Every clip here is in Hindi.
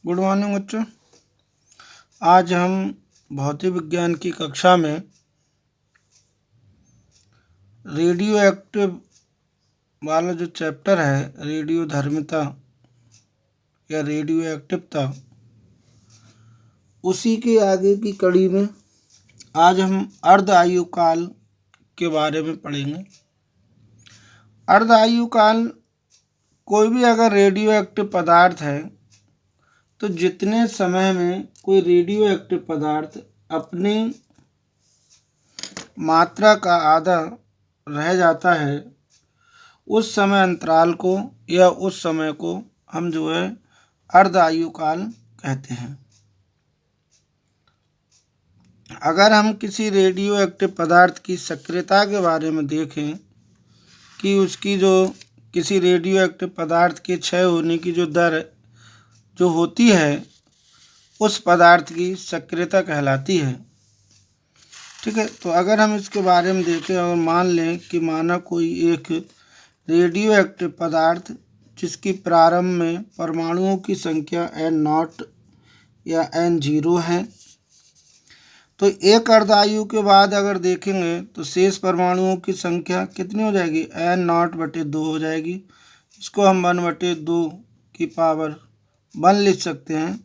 गुड मॉर्निंग बच्चों। आज हम भौतिक विज्ञान की कक्षा में रेडियो एक्टिव वाला जो चैप्टर है, रेडियो धर्मिता या रेडियो एक्टिवता, उसी के आगे की कड़ी में आज हम अर्ध आयु काल के बारे में पढ़ेंगे। अर्ध आयु काल कोई भी अगर रेडियो एक्टिव पदार्थ है तो जितने समय में कोई रेडियो एक्टिव पदार्थ अपनी मात्रा का आधा रह जाता है, उस समय अंतराल को या उस समय को हम जो है अर्ध आयु काल कहते हैं। अगर हम किसी रेडियो एक्टिव पदार्थ की सक्रियता के बारे में देखें कि उसकी जो किसी रेडियो एक्टिव पदार्थ के क्षय होने की जो दर जो होती है, उस पदार्थ की सक्रियता कहलाती है। ठीक है, तो अगर हम इसके बारे में देखें और मान लें कि माना कोई एक रेडियो एक्टिव पदार्थ जिसकी प्रारंभ में परमाणुओं की संख्या N0 या N0 है, तो एक अर्धायु के बाद अगर देखेंगे तो शेष परमाणुओं की संख्या कितनी हो जाएगी? N0/2 हो जाएगी। इसको हम 1/2 की पावर 1 लिख सकते हैं।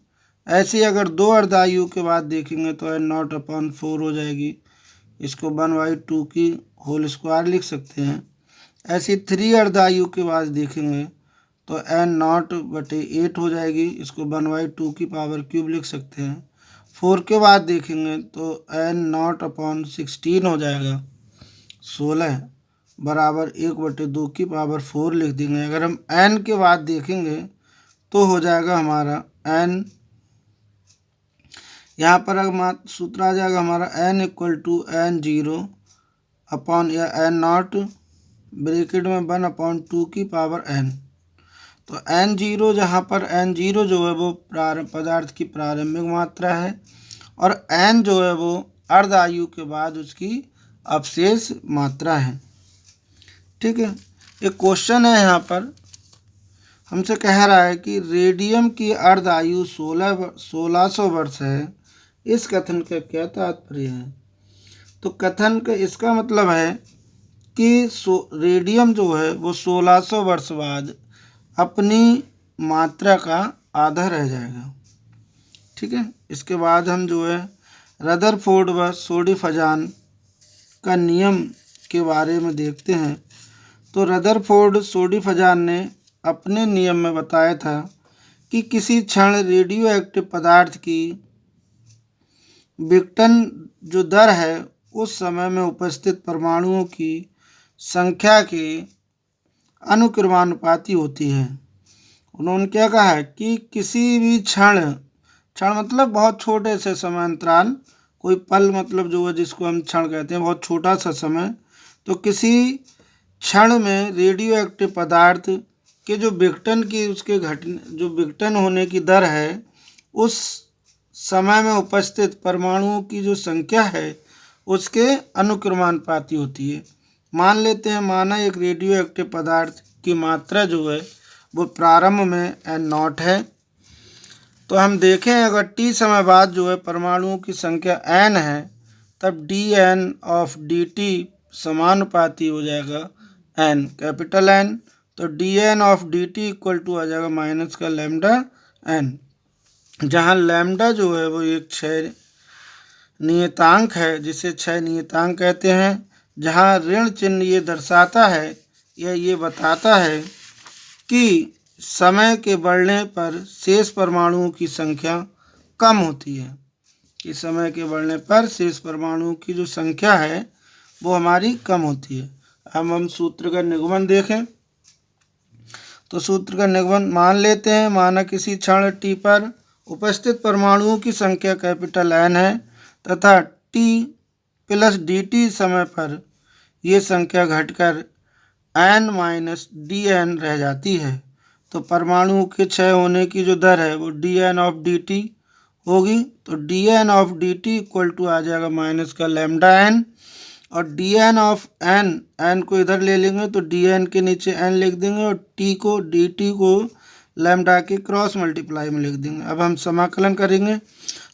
ऐसे ही अगर दो अर्धायु के बाद देखेंगे तो N0/4 हो जाएगी। इसको 1/2 की होल स्क्वायर लिख सकते हैं। ऐसे 3 अर्धायु के बाद देखेंगे तो N0/8 हो जाएगी। इसको 1/2 की पावर क्यूब लिख सकते हैं। 4 के बाद देखेंगे तो N0/16 हो जाएगा। 16 बराबर 1/2 की पावर 4 लिख देंगे। अगर हम N के बाद देखेंगे तो हो जाएगा हमारा N, यहाँ पर अगर सूत्र आ जाएगा हमारा N = N0 अपॉन या N0 ब्रैकेट में 1/2 की पावर N। तो N0 जहाँ पर N0 जो है वो पदार्थ की प्रारंभिक मात्रा है और N जो है वो अर्ध आयु के बाद उसकी अवशेष मात्रा है। ठीक है, एक क्वेश्चन है यहाँ पर, हमसे कह रहा है कि रेडियम की अर्ध आयु 1600 वर्ष है। इस कथन का क्या तात्पर्य है? तो कथन का इसका मतलब है कि रेडियम जो है वो 1600 वर्ष बाद अपनी मात्रा का आधा रह जाएगा। ठीक है, इसके बाद हम जो है रदरफोर्ड व सोडिफजान का नियम के बारे में देखते हैं। तो रदरफोर्ड सोडिफजान ने अपने नियम में बताया था कि किसी क्षण रेडियो एक्टिव पदार्थ की विघटन जो दर है उस समय में उपस्थित परमाणुओं की संख्या के अनुक्रमानुपाती होती है। उन्होंने क्या कहा है कि किसी भी क्षण मतलब बहुत छोटे से समय अंतराल, कोई पल मतलब जो है जिसको हम क्षण कहते हैं, बहुत छोटा सा समय, तो किसी क्षण में रेडियो एक्टिव पदार्थ के जो विघटन की उसके जो विघटन होने की दर है, उस समय में उपस्थित परमाणुओं की जो संख्या है उसके अनुक्रमानुपाती होती है। मान लेते हैं माना एक रेडियो एक्टिव पदार्थ की मात्रा जो है वो प्रारंभ में N0 है, तो हम देखें अगर T समय बाद जो है परमाणुओं की संख्या N है, तब dN/dt समानुपाती हो जाएगा N, कैपिटल N। तो dN/dt = आ जाएगा माइनस का λN, जहाँ लैम्डा जो है वो एक क्षय नियतांक है, जिसे क्षय नियतांक कहते हैं, जहाँ ऋण चिन्ह ये दर्शाता है या ये बताता है कि समय के बढ़ने पर शेष परमाणुओं की संख्या कम होती है, कि समय के बढ़ने पर शेष परमाणुओं की जो संख्या है वो हमारी कम होती है। अब हम सूत्र का निगमन देखें तो सूत्र का निगमन मान लेते हैं, माना किसी क्षण T पर उपस्थित परमाणुओं की संख्या कैपिटल N है तथा T+dt समय पर ये संख्या घटकर N-dN रह जाती है। तो परमाणुओं के क्षय होने की जो दर है वो dN/dt होगी। तो dN/dt = आ जाएगा माइनस का λN, और dN/n, n को इधर ले लेंगे तो dN के नीचे n लिख देंगे और dt को लैम्डा के क्रॉस मल्टीप्लाई में लिख देंगे। अब हम समाकलन करेंगे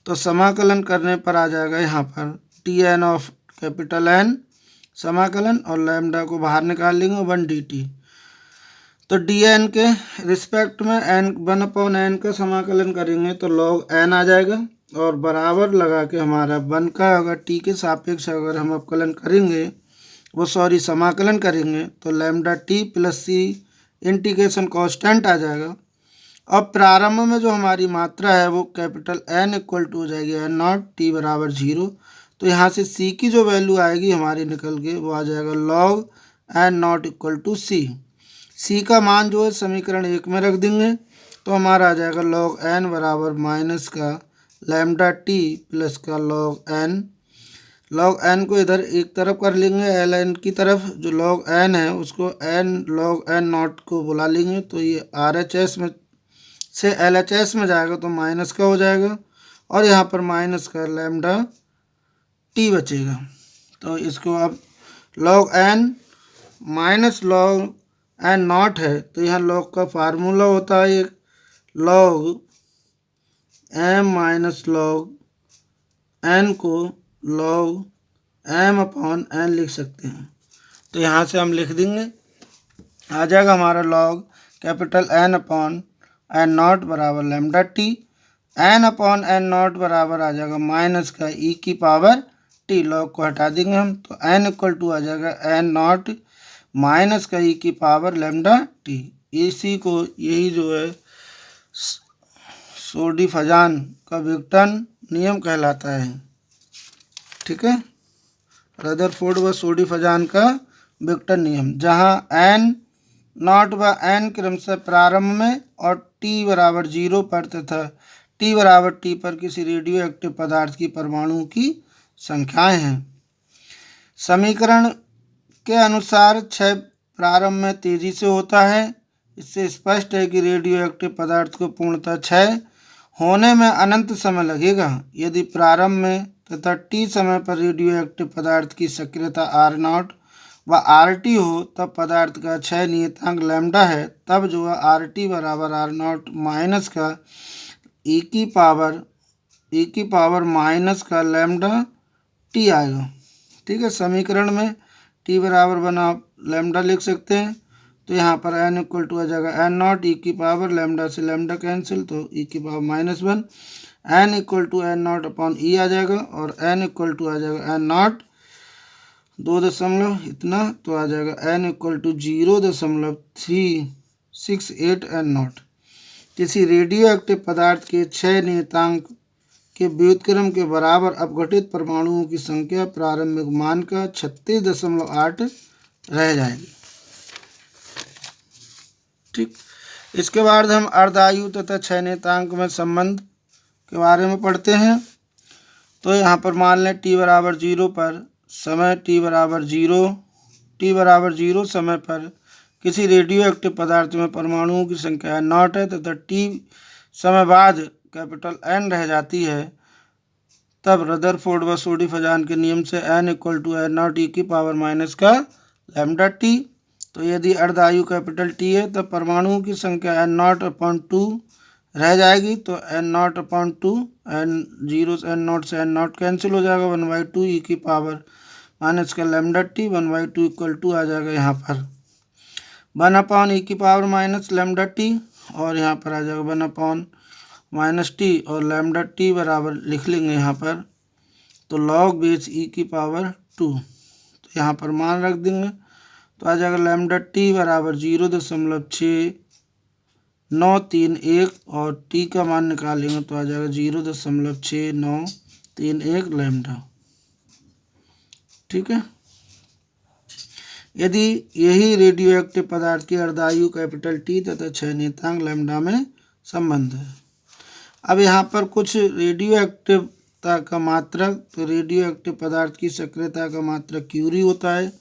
तो समाकलन करने पर आ जाएगा यहाँ पर T N of capital N समाकलन, और लैम्डा को बाहर निकाल लेंगे 1 dt। तो डी एन के रिस्पेक्ट में एन 1/n का समाकलन करेंगे तो लॉग एन आ जाएगा, और बराबर लगा के हमारा 1 का अगर टी के सापेक्ष अगर हम अवकलन करेंगे समाकलन करेंगे तो लैम्डा टी प्लस सी इंटीग्रेशन कांस्टेंट आ जाएगा। अब प्रारंभ में जो हमारी मात्रा है वो कैपिटल एन इक्वल टू हो जाएगी एन नॉट टी बराबर 0। तो यहाँ से सी की जो वैल्यू आएगी हमारी निकल के वो आ जाएगा log N naught equal to C. C का मान जो है समीकरण 1 में रख देंगे तो हमारा आ जाएगा लॉग एन बराबर माइनस का लैम्डा टी प्लस का लॉग एन। लॉग एन को इधर एक तरफ कर लेंगे एल एन की तरफ, जो लॉग एन है उसको एन लॉग एन नॉट को बुला लेंगे तो ये आर एच एस में से एल एच एस में जाएगा तो माइनस का हो जाएगा, और यहाँ पर माइनस का लैम्डा टी बचेगा। तो इसको अब log N minus log N not है तो यहाँ लॉग का फार्मूला होता है एक log M minus log N को लॉग एम अपॉन एन लिख सकते हैं। तो यहाँ से हम लिख देंगे, आ जाएगा हमारा log capital N upon N naught बराबर lambda T, N upon N naught बराबर आ जाएगा माइनस का ई की पावर टी। लॉग को हटा देंगे हम तो एन इक्वल टू आ जाएगा एन नॉट माइनस का ई की पावर लैम्डा टी। इसी को यही जो है सोडी-फजान का विघटन नियम कहलाता है। ठीक है, रदरफोर्ड व सोडी-फजान का विघटन नियम, जहाँ एन नॉट व एन क्रमशः प्रारंभ में और टी बराबर 0 पर तथा टी बराबर टी पर किसी रेडियो एक्टिव पदार्थ की परमाणुओं की संख्याएं हैं। समीकरण के अनुसार क्षय प्रारंभ में तेजी से होता है। इससे स्पष्ट है कि रेडियो एक्टिव पदार्थ को पूर्णतः क्षय होने में अनंत समय लगेगा। यदि प्रारंभ में तथा टी समय पर रेडियो एक्टिव पदार्थ की सक्रियता आर नॉट व आर टी हो तब पदार्थ का क्षय नियतांक लैम्डा है। तब जो है आर टी बराबर आर नॉट माइनस का ई की पावर माइनस का लैम्डा टी आएगा। ठीक है, समीकरण में टी बराबर बना लैम्डा लिख सकते हैं तो यहाँ पर एन इक्वल टू आ जाएगा एन नॉट ई की पावर लैम्डा से लैम्डा कैंसिल तो ई की power -1 N equal to N not upon e आ जाएगा, और एन इक्वल टू आ जाएगा एन नॉट 2 इतना तो आ जाएगा N equal to 0.368 N not. किसी रेडियो एक्टिव पदार्थ के क्षय नियतांक के व्युत्क्रम के बराबर अपघटित परमाणुओं की संख्या प्रारंभिक मान का 36.8 रह जाएगी। ठीक, इसके बाद हम अर्धायु तथा क्षय नियतांक में संबंध के बारे में पढ़ते हैं। तो यहाँ पर मान लें टी बराबर 0 पर समय टी बराबर 0 समय पर किसी रेडियो एक्टिव पदार्थ में परमाणुओं की संख्या नॉट है तथा टी समय बाद कैपिटल एन रह जाती है, तब रदरफोर्ड व सोडी-फजान के नियम से N equal to N naught e की पावर माइनस का लैम्डा टी। तो यदि अर्धायु कैपिटल टी है तब परमाणुओं की संख्या एन नॉट अपॉन 2 रह जाएगी, तो N not upon 2 N not से एन नॉट कैंसिल हो जाएगा 1/2 ई की पावर माइनस का लैम्डा टी 1/2 इक्वल टू आ जाएगा यहाँ पर 1 अपॉन ई की पावर माइनस लैम्डा टी, और यहाँ पर आ जाएगा 1 अपॉन माइनस टी और लैम्डा टी बराबर लिख लेंगे यहाँ पर तो लॉग बेस ई की पावर 2। तो यहाँ पर मान रख देंगे तो आ जाएगा लैम्डा टी बराबर 0.6931 और टी का मान निकालेंगे तो आ जाएगा 0.6931 लैम्डा। ठीक है, यदि यही रेडियो एक्टिव पदार्थ की अर्धायु कैपिटल टी तथा क्षय नियतांक लैम्डा में संबंध है। अब यहाँ पर कुछ रेडियो एक्टिवता का मात्रक, तो रेडियो एक्टिव पदार्थ की सक्रियता का मात्रक क्यूरी होता है,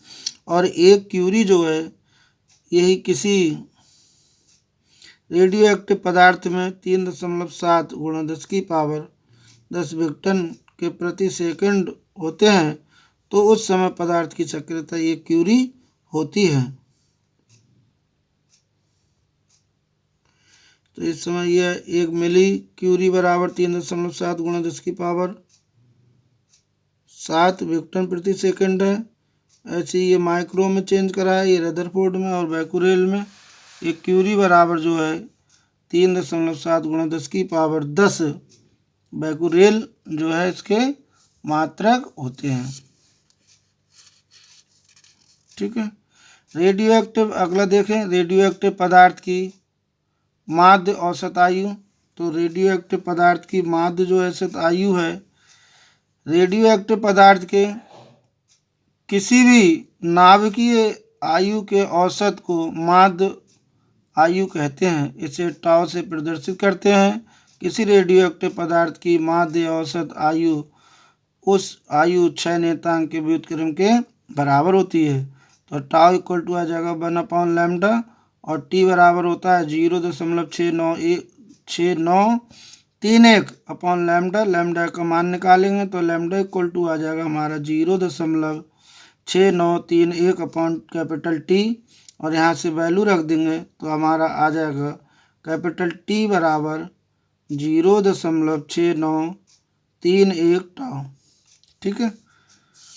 और एक क्यूरी जो है यही किसी रेडियो एक्टिव पदार्थ में 3.7 × 10 विघटन के प्रति सेकंड होते हैं, तो उस समय पदार्थ की सक्रियता एक क्यूरी होती है। तो इस समय यह 1 मिली क्यूरी बराबर 3.7 गुणा 10 की पावर 7 विक्टन प्रति सेकंड है। ऐसे ही ये माइक्रो में चेंज करा है, ये रदरफोर्ड में और बैकुरेल में। ये क्यूरी बराबर जो है 3.7 गुणा 10 की पावर 10 बैकुरेल जो है इसके मात्रक होते हैं। ठीक है। रेडियो एक्टिव, अगला देखें, रेडियो एक्टिव पदार्थ की माध्य औसत आयु। तो रेडियो एक्टिव पदार्थ की माध्य जो औसत आयु है, रेडियो एक्टिव पदार्थ के किसी भी नाभिकीय आयु के औसत को माध्य आयु कहते हैं। इसे टाउ से प्रदर्शित करते हैं। किसी रेडियो एक्टिव पदार्थ की माध्य औसत आयु उस आयु क्षय नियतांक के व्युत्क्रम के बराबर होती है। तो टाउ इक्वल टू आ जाएगा 1/λ और टी बराबर होता है 0.6931 अपॉन लैम्डा। लैम्डा का मान निकालेंगे तो लैम्डा इक्वल टू आ जाएगा हमारा 0.6931 अपॉन कैपिटल टी, और यहाँ से वैल्यू रख देंगे तो हमारा आ जाएगा कैपिटल टी बराबर 0.6931 टाउ। ठीक है।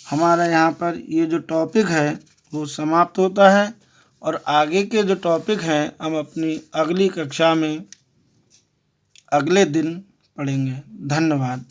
हमारा यहाँ पर ये जो टॉपिक है वो समाप्त होता है, और आगे के जो टॉपिक हैं हम अपनी अगली कक्षा में अगले दिन पढ़ेंगे। धन्यवाद।